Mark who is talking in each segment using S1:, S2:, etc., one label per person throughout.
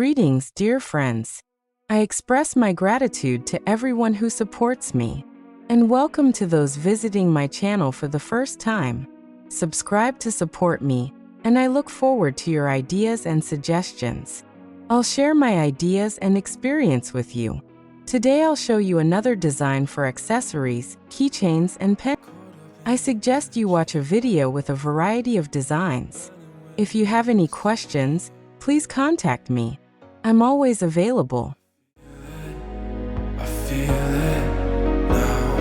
S1: Greetings, dear friends. I express my gratitude to everyone who supports me, and welcome to those visiting my channel for the first time. Subscribe to support me, and I look forward to your ideas and suggestions. I'll share my ideas and experience with you. Today I'll show you another design for accessories, keychains, and pendants. I suggest you watch a video with a variety of designs. If you have any questions, please contact me. I'm always available.
S2: I feel it now.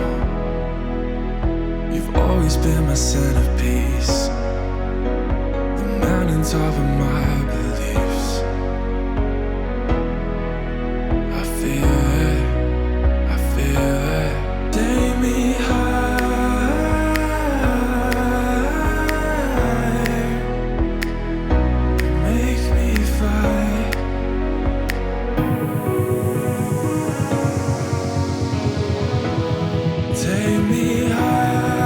S2: You've always been my centerpiece, the mountaintop of my beliefs. I feel it, I feel it. Take me high, make me fly. Take me higher,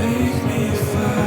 S2: make me fly.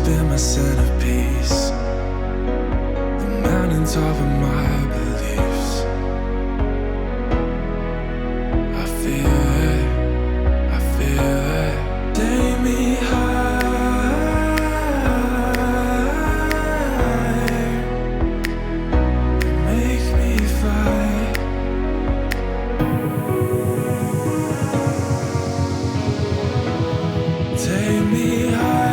S2: Been my centerpiece, the mountaintop of my beliefs. I feel it, I feel it. Take me higher, make me fly. Take me higher.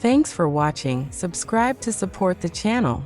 S1: Thanks for watching. Subscribe to support the channel.